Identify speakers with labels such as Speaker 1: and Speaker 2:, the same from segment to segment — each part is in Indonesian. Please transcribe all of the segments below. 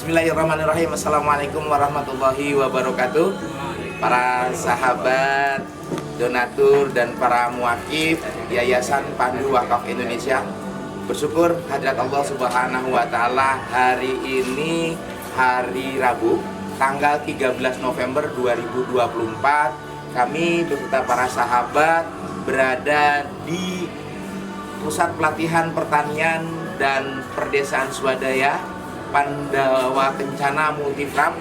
Speaker 1: Bismillahirrahmanirrahim. Assalamualaikum warahmatullahi wabarakatuh. Para sahabat, donatur, dan para muakif Yayasan Pandu Wakaf Indonesia, bersyukur hadirat Allah Subhanahu wa Ta'ala, hari ini hari Rabu tanggal 13 November 2024, kami beserta para sahabat berada di Pusat Pelatihan Pertanian dan Perdesaan Swadaya Pandawa Kencana Multifarm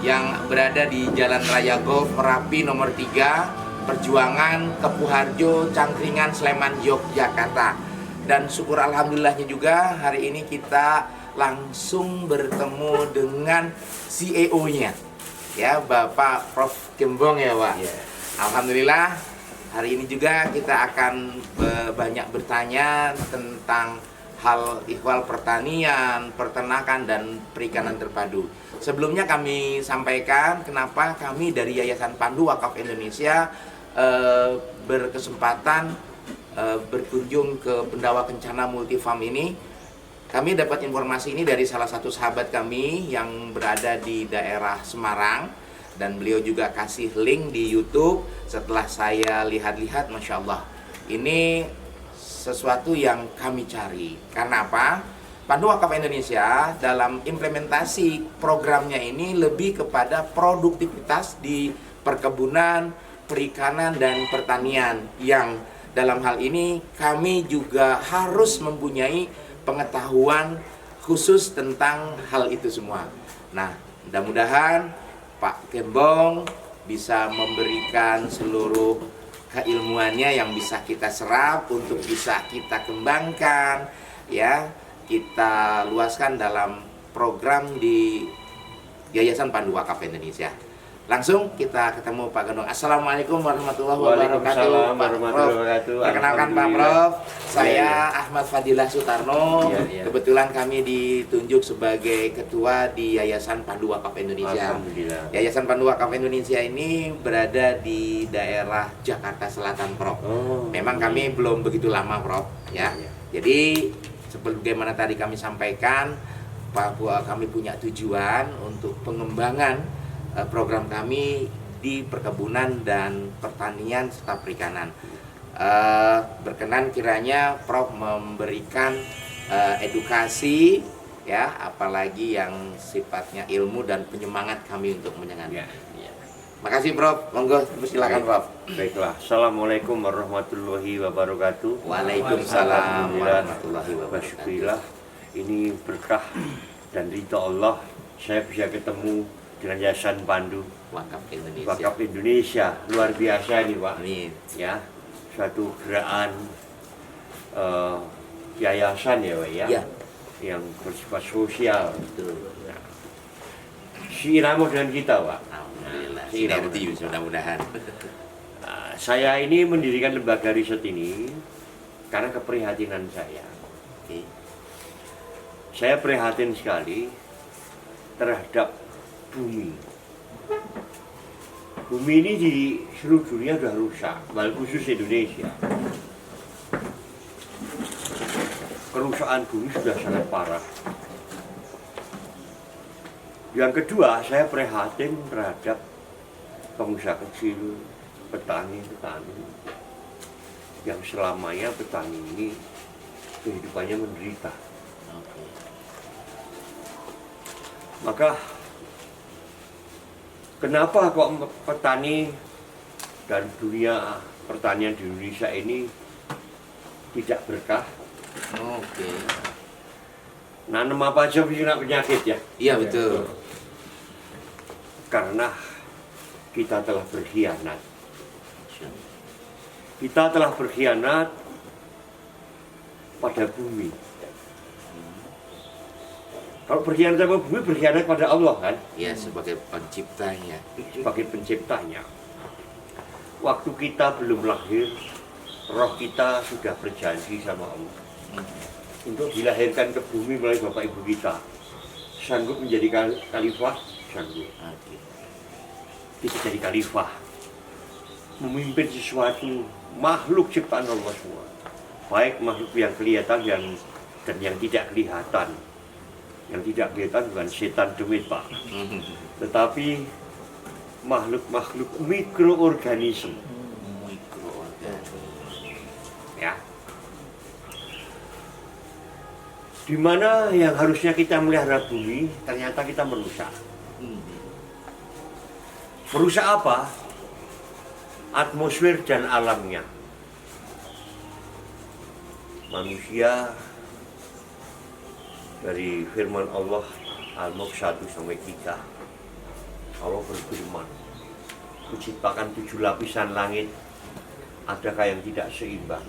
Speaker 1: yang berada di Jalan Raya Golf Merapi nomor 3, Perjuangan, Kepuharjo, Cangkringan, Sleman, Yogyakarta. Dan syukur alhamdulillahnya juga hari ini kita langsung bertemu dengan CEO-nya, ya, Bapak Prof Gembong, ya Pak. Yeah. Alhamdulillah hari ini juga kita akan banyak bertanya tentang hal ihwal pertanian, peternakan, dan perikanan terpadu. Sebelumnya kami sampaikan kenapa kami dari Yayasan Pandu Wakaf Indonesia berkesempatan berkunjung ke Pandawa Kencana Multifarm ini. Kami dapat informasi ini dari salah satu sahabat kami yang berada di daerah Semarang, dan beliau juga kasih link di YouTube. Setelah saya lihat-lihat, Masya Allah, ini sesuatu yang kami cari. Karena apa? Pandu Wakaf Indonesia dalam implementasi programnya ini lebih kepada produktivitas di perkebunan, perikanan, dan pertanian, yang dalam hal ini kami juga harus mempunyai pengetahuan khusus tentang hal itu semua. Nah, mudah-mudahan Pak Gembong bisa memberikan seluruh keilmuannya yang bisa kita serap untuk bisa kita kembangkan, ya, kita luaskan dalam program di Yayasan Pandu Wakaf Indonesia. Langsung kita ketemu Pak Gembong. Assalamualaikum warahmatullahi wabarakatuh. Pak Prof. Perkenalkan Pak Prof, saya Ahmad Fadilah Sutarno. Kebetulan kami ditunjuk sebagai ketua di Yayasan Pandu Wakaf Indonesia. Yayasan Pandu Wakaf Indonesia ini berada di daerah Jakarta Selatan, Prof. Memang kami belum begitu lama, Prof, ya. Jadi sebagaimana tadi kami sampaikan bahwa kami punya tujuan untuk pengembangan program kami di perkebunan dan pertanian serta perikanan. Berkenan kiranya Prof memberikan edukasi, ya, apalagi yang sifatnya ilmu dan penyemangat kami untuk menjalankan. Makasih Prof, monggo silakan Prof.
Speaker 2: Baiklah, Assalamualaikum warahmatullahi wabarakatuh.
Speaker 1: Waalaikumsalam warahmatullahi wabarakatuh.
Speaker 2: Alhamdulillah, ini berkah dan ridha Allah saya bisa ketemu dengan Yayasan Pandu Wakaf Indonesia. Luar biasa ini Pak. Ya, suatu gerakan yayasan, ya Pak, ya, yang bersifat sosial. Nah, seirama dengan kita, Pak.
Speaker 1: Alhamdulillah. Sinergi mudah-mudahan.
Speaker 2: Saya ini mendirikan lembaga riset ini karena keprihatinan saya. Saya prihatin sekali terhadap bumi. Bumi ini di seluruh dunia sudah rusak, bahkan khusus Indonesia. Kerusakan bumi sudah sangat parah. Yang kedua, saya prihatin terhadap pengusaha kecil, petani-petani yang selamanya petani ini kehidupannya menderita. Maka kenapa kok petani dan dunia pertanian di Indonesia ini tidak berkah? Nanam apa aja bisa kena penyakit, ya?
Speaker 1: Iya, betul.
Speaker 2: Karena kita telah berkhianat. Kita telah berkhianat pada bumi. Kalau berkhianat sama bumi, berkhianat pada Allah, kan?
Speaker 1: Iya, sebagai penciptanya.
Speaker 2: Sebagai penciptanya. Waktu kita belum lahir, roh kita sudah berjanji sama Allah untuk dilahirkan ke bumi melalui bapak ibu kita. Sanggup menjadi khalifah? Sanggup. Kita jadi khalifah, memimpin sesuatu makhluk ciptaan Allah semua, baik makhluk yang kelihatan dan yang tidak kelihatan. Yang tidak kelihatan bukan setan demit, Pak, tetapi makhluk-makhluk mikroorganisme. Ya. Di mana yang harusnya kita melihara bumi, ternyata kita merusak. Merusak apa? Atmosfer dan alamnya. Manusia dari firman Allah Al-Mulk 1-3, Allah berfirman, kuciptakan 7 lapisan langit, adakah yang tidak seimbang?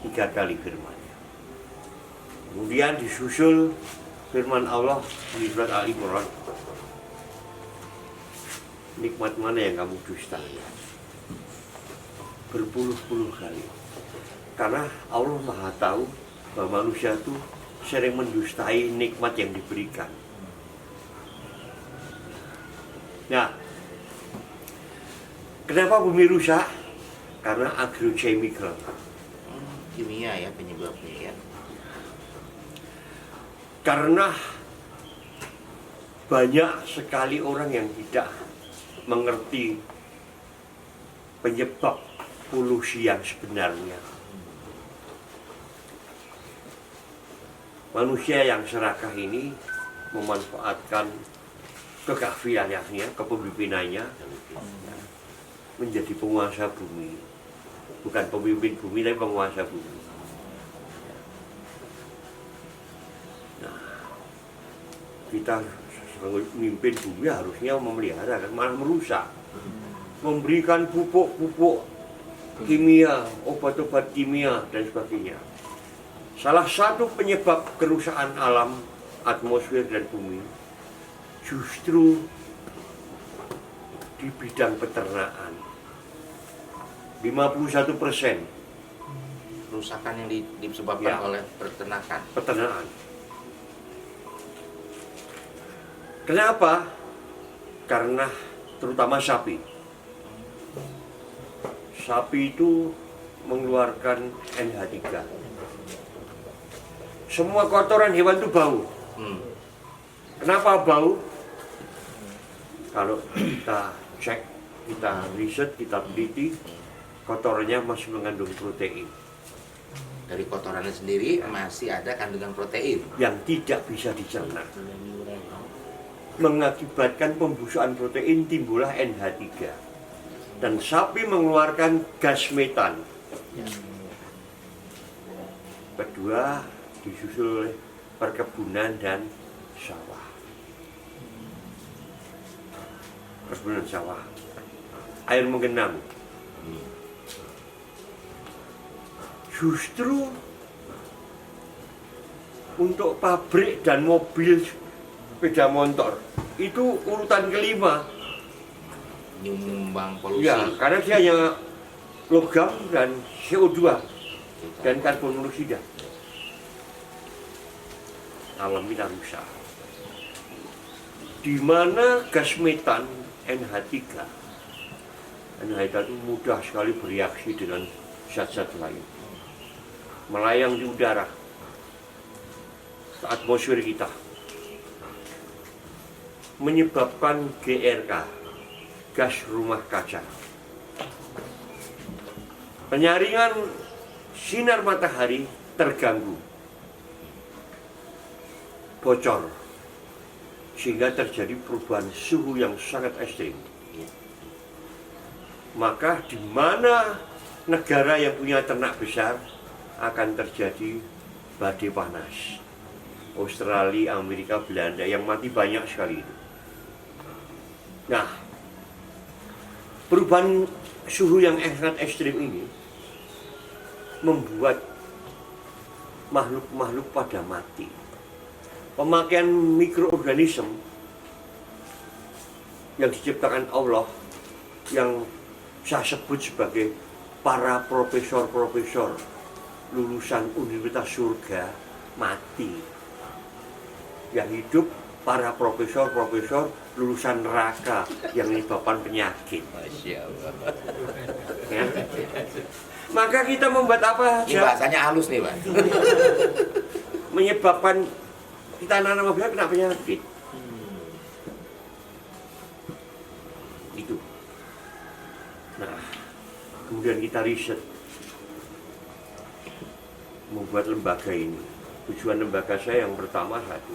Speaker 2: 3 kali firman-Nya. Kemudian disusul firman Allah di surat Al-Imran, nikmat mana yang kamu dustai? Berpuluh-puluh kali. Karena Allah Maha tahu bahwa manusia itu sering mendustai nikmat yang diberikan. Nah, kenapa bumi rusak? Karena agrochemical.
Speaker 1: Kimia ya penyebabnya ya.
Speaker 2: Karena banyak sekali orang yang tidak mengerti penyebab polusi yang sebenarnya. Manusia yang serakah ini memanfaatkan kekafirannya, kepemimpinannya menjadi penguasa bumi. Bukan pemimpin bumi, tapi penguasa bumi. Nah, kita memimpin bumi harusnya memelihara, malah merusak. Memberikan pupuk-pupuk kimia, obat-obat kimia, dan sebagainya. Salah satu penyebab kerusakan alam, atmosfer dan bumi justru di bidang peternakan. 51%
Speaker 1: Kerusakan yang disebabkan
Speaker 2: Ya.
Speaker 1: oleh peternakan.
Speaker 2: peternakan. Kenapa? Karena terutama sapi. Sapi itu mengeluarkan NH3. Semua kotoran hewan itu bau. Kenapa bau? Kalau kita cek, kita riset, kita teliti, kotorannya masih mengandung protein
Speaker 1: Dari kotorannya sendiri masih ada kandungan protein.
Speaker 2: yang tidak bisa dicerna. Mengakibatkan pembusukan protein timbullah NH3. Dan sapi mengeluarkan gas metan. Kedua, disusul oleh perkebunan dan sawah. Perkebunan sawah. Air menggenang. Justru untuk pabrik dan mobil sepeda motor itu urutan kelima.
Speaker 1: Nyumbang polusi.
Speaker 2: Ya, karena dia hanya logam dan CO2 dan karbon monoksida. Alam kita rusak. Di mana gas metan NH3 itu mudah sekali bereaksi dengan zat-zat lain, melayang di udara, ke atmosfer kita, menyebabkan GRK, gas rumah kaca. Penyaringan sinar matahari terganggu, bocor, sehingga terjadi perubahan suhu yang sangat ekstrim. Maka di mana negara yang punya ternak besar akan terjadi badai panas. Australia, Amerika, Belanda yang mati banyak sekali itu. Nah, perubahan suhu yang sangat ekstrim ini membuat makhluk-makhluk pada mati. Pemakaian mikroorganisme yang diciptakan Allah, yang saya sebut sebagai para profesor-profesor lulusan universitas surga, mati. Yang hidup para profesor-profesor lulusan neraka yang menyebabkan penyakit.
Speaker 1: Masya Allah.
Speaker 2: Ya. Maka kita membuat apa
Speaker 1: Ini
Speaker 2: aja
Speaker 1: bahasanya halus nih, Pak.
Speaker 2: menyebabkan kita nanam apa kena penyakit. Itu. Nah, kemudian kita riset membuat lembaga ini. Tujuan lembaga saya yang pertama satu,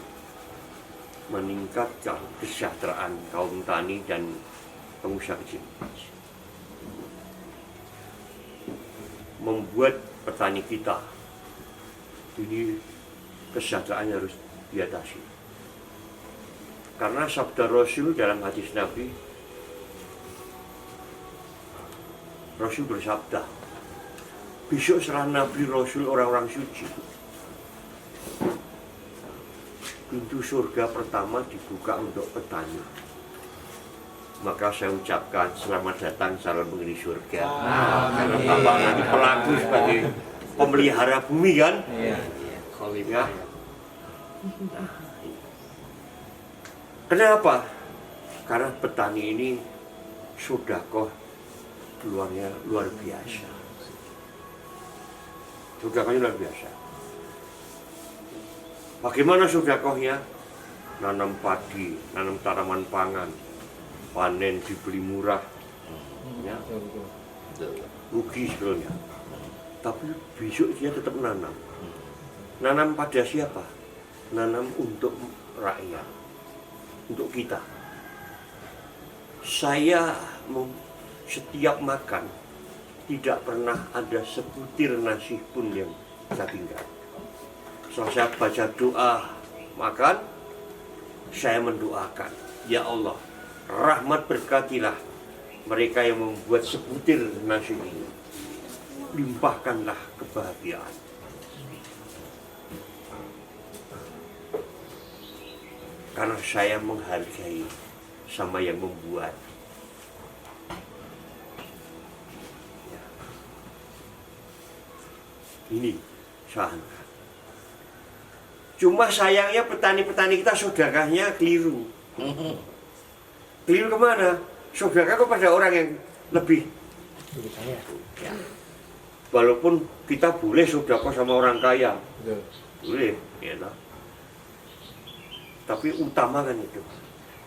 Speaker 2: meningkatkan kesejahteraan kaum tani dan pengusaha kecil. Membuat petani kita ini kesejahteraannya harus diatasi. Karena sabda Rasul dalam hadis Nabi, Rasul bersabda, besok setelah Nabi Rasul orang-orang suci, pintu surga pertama dibuka untuk petani. Maka saya ucapkan selamat datang salam penghuni surga. Karena Bapak nanti pelaku sebagai pemelihara bumi kan? Ya. Nah, kenapa? Karena petani ini sedekah keluarnya luar biasa. Sedekahnya luar biasa. Bagaimana sedekahnya? Nanam padi, nanam tanaman pangan, panen dibeli murah, ya, rugi sebetulnya. Tapi besok dia tetap nanam. Nanam pada siapa? Nanam untuk rakyat, untuk kita. Saya setiap makan tidak pernah ada sebutir nasi pun yang saya tinggal. Setelah saya baca doa makan, saya mendoakan, ya Allah, rahmat berkatilah mereka yang membuat sebutir nasi ini. Limpahkanlah kebahagiaan. Karena saya menghargai sama yang membuat. Ya. Ini sahana. Cuma sayangnya petani-petani kita sedekahnya keliru. Keliru kemana? Sedekah kepada orang yang lebih. Ya. Walaupun kita boleh sedekah sama orang kaya, boleh, ya. Tapi utamakan itu.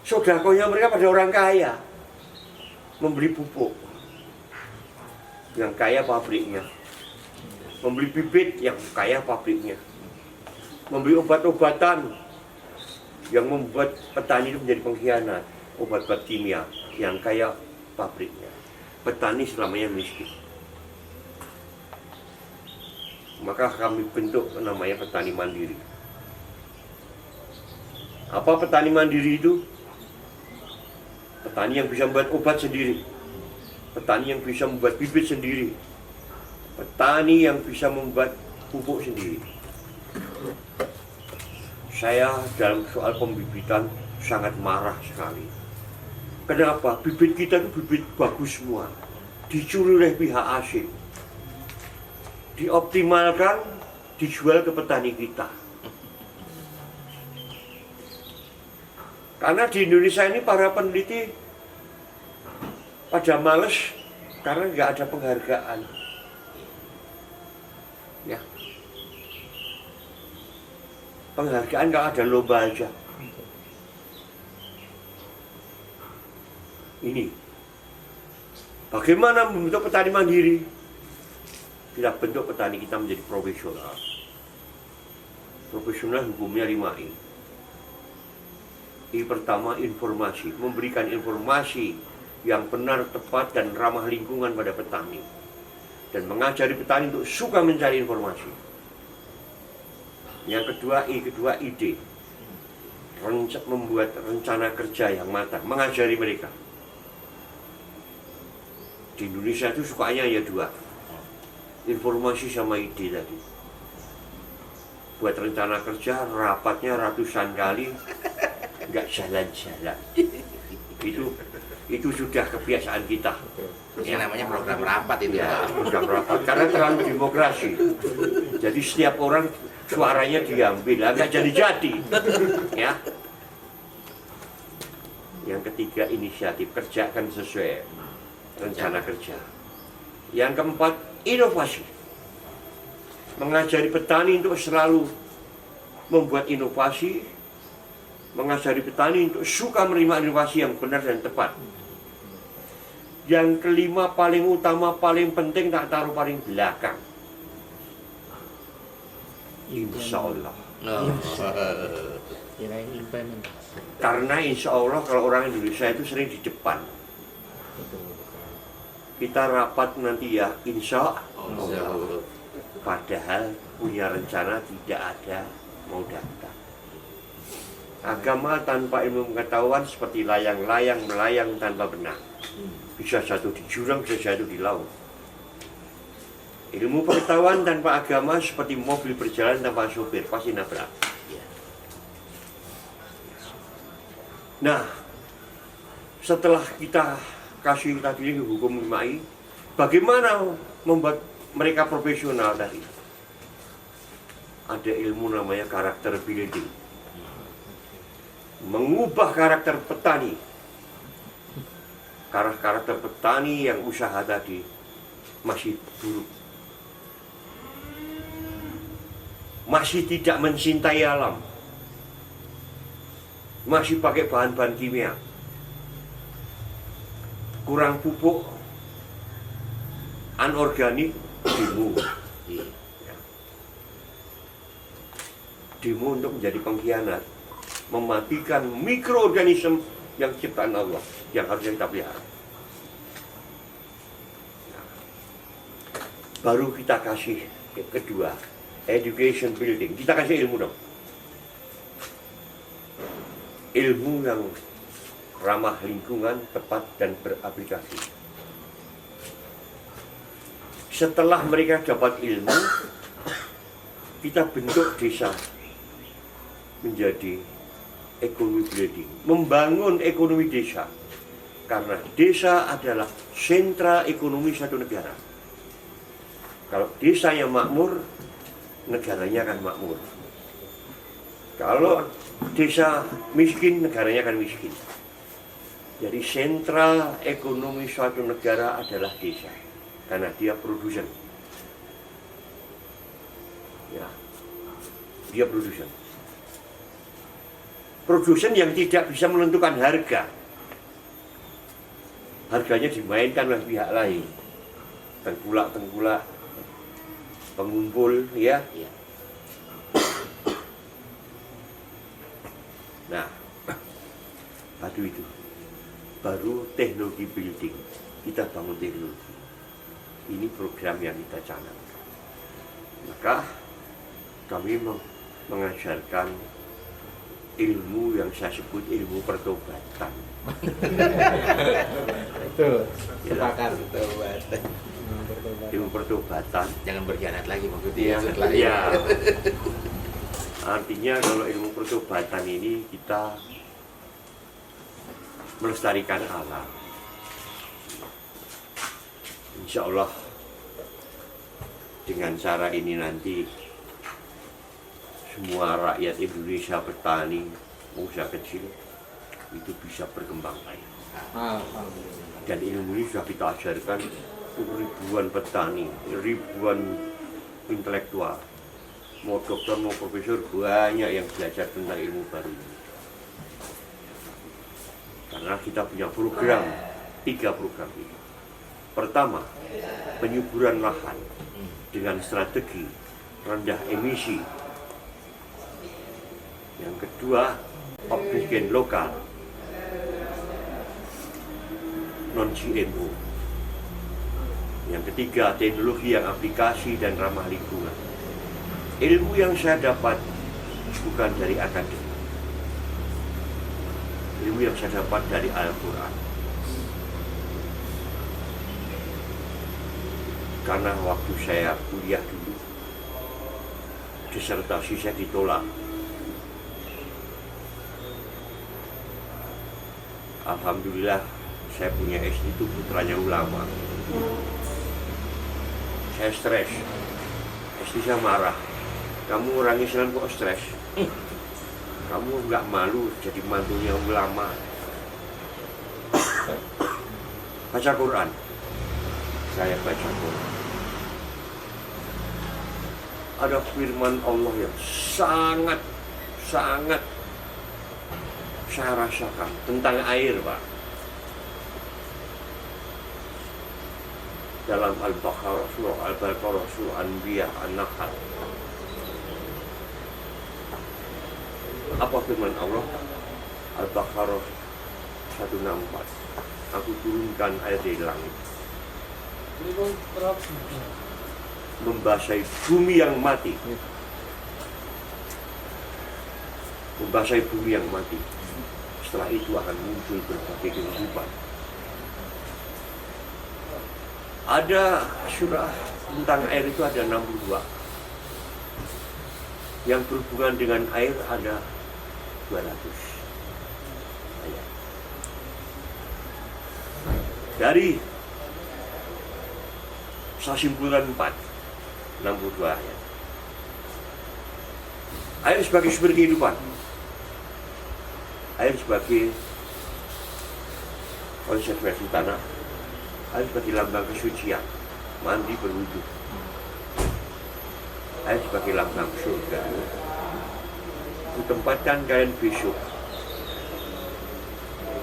Speaker 2: Sedekahnya mereka pada orang kaya, membeli pupuk, yang kaya pabriknya, membeli bibit yang kaya pabriknya, membeli obat-obatan yang membuat petani itu menjadi pengkhianat, obat-obat kimia yang kaya pabriknya. Petani selamanya miskin. Maka kami bentuk namanya petani mandiri. Apa petani mandiri itu? Petani yang bisa membuat obat sendiri, petani yang bisa membuat bibit sendiri, petani yang bisa membuat pupuk sendiri. Saya dalam soal pembibitan sangat marah sekali. Kenapa? Bibit kita itu bibit bagus semua, dicuri oleh pihak asing, dioptimalkan, dijual ke petani kita. Karena di Indonesia ini para peneliti pada males karena nggak ada penghargaan. Ya. Penghargaan nggak ada, lomba aja. Ini. Bagaimana membentuk petani mandiri? Kita bentuk petani kita menjadi profesional. Profesional hukumnya 5I. I pertama, informasi, memberikan informasi yang benar, tepat, dan ramah lingkungan pada petani, dan mengajari petani untuk suka mencari informasi. Yang kedua, ide, membuat rencana kerja yang matang, mengajari mereka. Di Indonesia itu sukanya ya dua, informasi sama ide tadi. Buat rencana kerja, rapatnya ratusan kali, nggak jalan-jalan. Itu sudah kebiasaan kita.
Speaker 1: Ya, namanya program rapat itu
Speaker 2: ya. Program rapat karena terlalu demokrasi. Jadi setiap orang suaranya diambil, nggak jadi-jadi. Ya. Yang ketiga, inisiatif, kerjakan sesuai rencana kerja. Yang keempat, inovasi. Mengajari petani untuk selalu membuat inovasi, mengajari petani untuk suka menerima inovasi yang benar dan tepat. Yang kelima, paling utama, paling penting, tak taruh paling belakang. Insya Allah.
Speaker 3: Kirain implementasi.
Speaker 2: Karena insya Allah kalau orang Indonesia itu sering di depan. Kita rapat nanti ya, insya Allah. Padahal punya rencana tidak ada mau datang. Agama tanpa ilmu pengetahuan seperti layang-layang melayang tanpa benang. Bisa jatuh di jurang, bisa jatuh di laut. Ilmu pengetahuan tanpa agama seperti mobil berjalan tanpa sopir, pasti nabrak. Nah, setelah kita kasih tadi hukum 5I, bagaimana membuat mereka profesional tadi? Ada ilmu namanya karakter building. Mengubah karakter petani. Karakter petani yang usaha tadi masih buruk. Masih tidak mencintai alam. Masih pakai bahan-bahan kimia. Kurang pupuk, anorganik, demo. Demo untuk menjadi pengkhianat, mematikan mikroorganisme yang ciptaan Allah, yang harusnya kita pelihara. Baru kita kasih yang kedua, education building. Kita kasih ilmu dong. Ilmu yang ramah lingkungan, tepat dan beraplikasi. Setelah mereka dapat ilmu, kita bentuk desa menjadi ekonomi building, membangun ekonomi desa. Karena desa adalah sentra ekonomi satu negara. Kalau desanya makmur, negaranya akan makmur. Kalau desa miskin, negaranya akan miskin. Jadi sentra ekonomi suatu negara adalah desa, karena dia produsen. Ya, dia produsen. Produsen yang tidak bisa menentukan harga. Harganya dimainkan oleh pihak lain. Tengkulak-tengkulak, pengumpul, ya. Nah, baru teknologi building. Kita bangun teknologi. Ini program yang kita canangkan. Maka kami mengajarkan ilmu yang saya sebut ilmu pertobatan.
Speaker 3: Betul, sepakat.
Speaker 2: Ilmu pertobatan.
Speaker 1: Jangan berkhianat lagi maksudnya.
Speaker 2: Ya. Artinya kalau ilmu pertobatan ini kita melestarikan alam. Insya Allah dengan cara ini nanti semua rakyat Indonesia, petani, usaha kecil itu bisa berkembang baik. Dan ilmu ini sudah kita ajarkan ribuan petani, ribuan intelektual, mau dokter mau profesor, banyak yang belajar tentang ilmu baru ini. Karena kita punya program, 3 program ini. Pertama, penyuburan lahan dengan strategi rendah emisi. Yang kedua, oksigen lokal, non-GMO. Yang ketiga, teknologi yang aplikasi dan ramah lingkungan. Ilmu yang saya dapat bukan dari akademik. Ilmu yang saya dapat dari Al-Quran. Karena waktu saya kuliah dulu, disertasi saya ditolak. Alhamdulillah saya punya istri itu putranya ulama. Saya stres. Istri saya marah. Kamu orang Islam kok stres? Kamu nggak malu jadi mantunya ulama? Baca Quran. Saya baca Quran. Ada firman Allah yang sangat sangat saya rasakan tentang air, Pak. Dalam Al-Baqarah, surah Al-Baqarah, surah Anbiya, An-Nahl. Apa firman Allah? Al-Baqarah 164. Aku turunkan air dari langit, membasahi bumi yang mati. Membasahi bumi yang mati. Setelah itu akan muncul berbagai kehidupan. Ada surah tentang air itu ada 62. Yang berhubungan dengan air ada 200 ayat. Dari saya simpulkan 62 ayat. Air sebagai sumber kehidupan. Air sebagai konservasi tanah. Air sebagai lambang kesucian, mandi berwudu. Air sebagai lambang surga. Kutempatkan kalian besok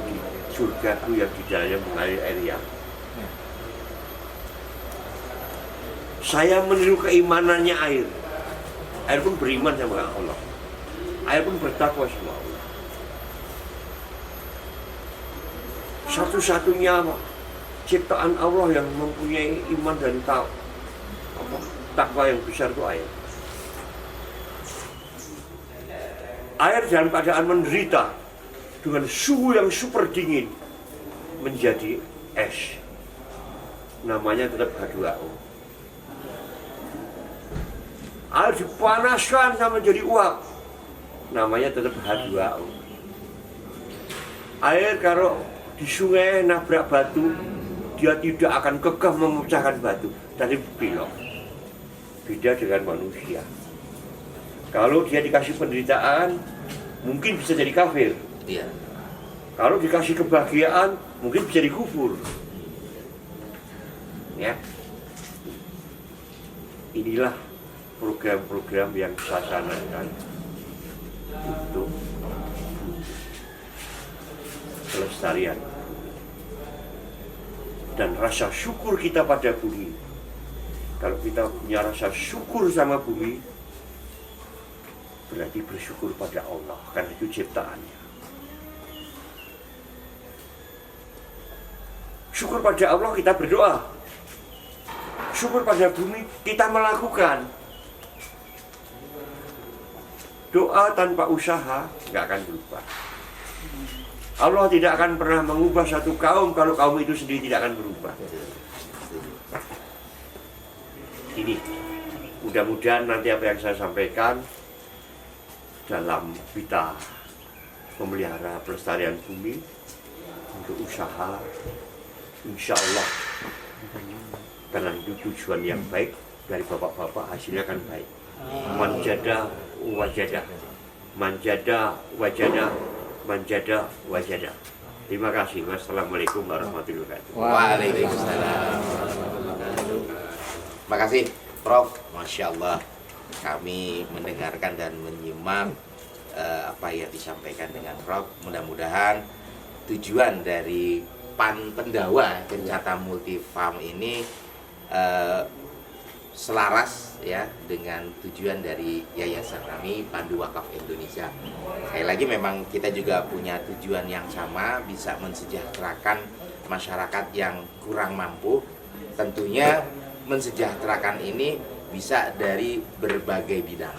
Speaker 2: di surgaku yang di dalamnya mengalir air yang. Saya meniru keimanannya air. Air pun beriman sama Allah. Air pun bertakwa sama Allah. Satu-satunya ciptaan Allah yang mempunyai iman dan takwa yang besar itu air. Air dalam keadaan menderita dengan suhu yang super dingin menjadi es. Namanya tetap H2O. Air dipanaskan sampai jadi uap. Namanya tetap H2O. Air kalau di sungai nabrak batu, dia tidak akan kekeh memecahkan batu, tapi belok. Beda dengan manusia. Kalau dia dikasih penderitaan, mungkin bisa jadi kafir.
Speaker 1: Iya.
Speaker 2: Kalau dikasih kebahagiaan, mungkin bisa dikufur. Ya. Inilah program-program yang saya canangkan untuk kelestarian dan rasa syukur kita pada bumi. Kalau kita punya rasa syukur sama bumi, berarti bersyukur pada Allah, karena itu ciptaannya. Syukur pada Allah kita berdoa. Syukur pada bumi kita melakukan. Doa tanpa usaha nggak akan berubah. Allah tidak akan pernah mengubah satu kaum kalau kaum itu sendiri tidak akan berubah. Ini, mudah-mudahan nanti apa yang saya sampaikan dalam kita memelihara pelestarian bumi untuk usaha, insya Allah karena itu tujuan yang baik dari bapak-bapak, hasilnya akan baik. Manjada wajadah, manjada wajadah, manjada wajadah. Terima kasih. Wassalamualaikum warahmatullahi wabarakatuh.
Speaker 1: Waalaikumsalam. Terima kasih Prof. Masya Allah, kami mendengarkan dan menyimak apa yang disampaikan dengan Prof. Mudah-mudahan tujuan dari Pendawa Kencana Multifarm ini selaras ya dengan tujuan dari yayasan kami Pandu Wakaf Indonesia. Sekali lagi memang kita juga punya tujuan yang sama, bisa mensejahterakan masyarakat yang kurang mampu. Tentunya mensejahterakan ini bisa dari berbagai bidang.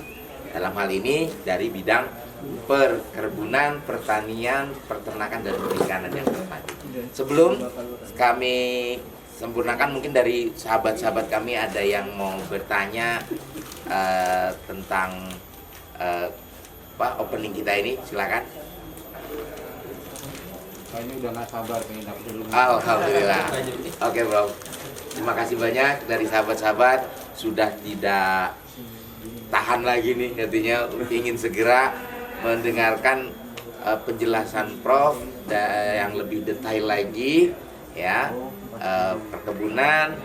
Speaker 1: Dalam hal ini dari bidang perkebunan, pertanian, peternakan dan perikanan yang terpadu. Sebelum kami sempurnakan, mungkin dari sahabat-sahabat kami ada yang mau bertanya tentang opening kita ini, silakan.
Speaker 3: Kayaknya udah nggak sabar pengen dapet dulu.
Speaker 1: Alhamdulillah. Oke bro, terima kasih banyak dari sahabat-sahabat sudah tidak tahan lagi nih, katanya ingin segera mendengarkan penjelasan Prof yang lebih detail lagi ya. Perkebunan,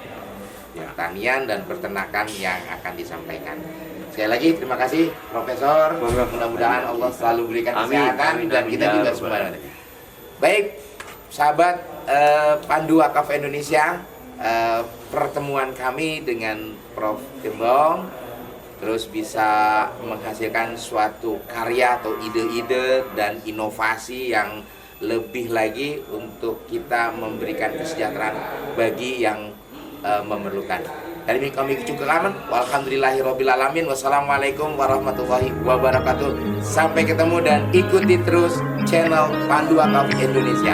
Speaker 1: pertanian dan peternakan yang akan disampaikan. Sekali lagi terima kasih Profesor.
Speaker 2: Semoga.
Speaker 1: Mudah-mudahan Allah selalu berikan
Speaker 2: Amin,
Speaker 1: kesehatan
Speaker 2: amin,
Speaker 1: dan
Speaker 2: amin,
Speaker 1: kita
Speaker 2: ya
Speaker 1: juga
Speaker 2: Rabbal
Speaker 1: semua.
Speaker 2: Alamin.
Speaker 1: Baik, sahabat Pandu Wakaf Indonesia, pertemuan kami dengan Prof. Gembong terus bisa menghasilkan suatu karya atau ide-ide dan inovasi yang lebih lagi untuk kita memberikan kesejahteraan bagi yang memerlukan. Dari ini kami ucapkan walhamdulillahirobbilalamin. Wassalamualaikum warahmatullahi wabarakatuh. Sampai ketemu dan ikuti terus channel Pandu Wakaf Indonesia.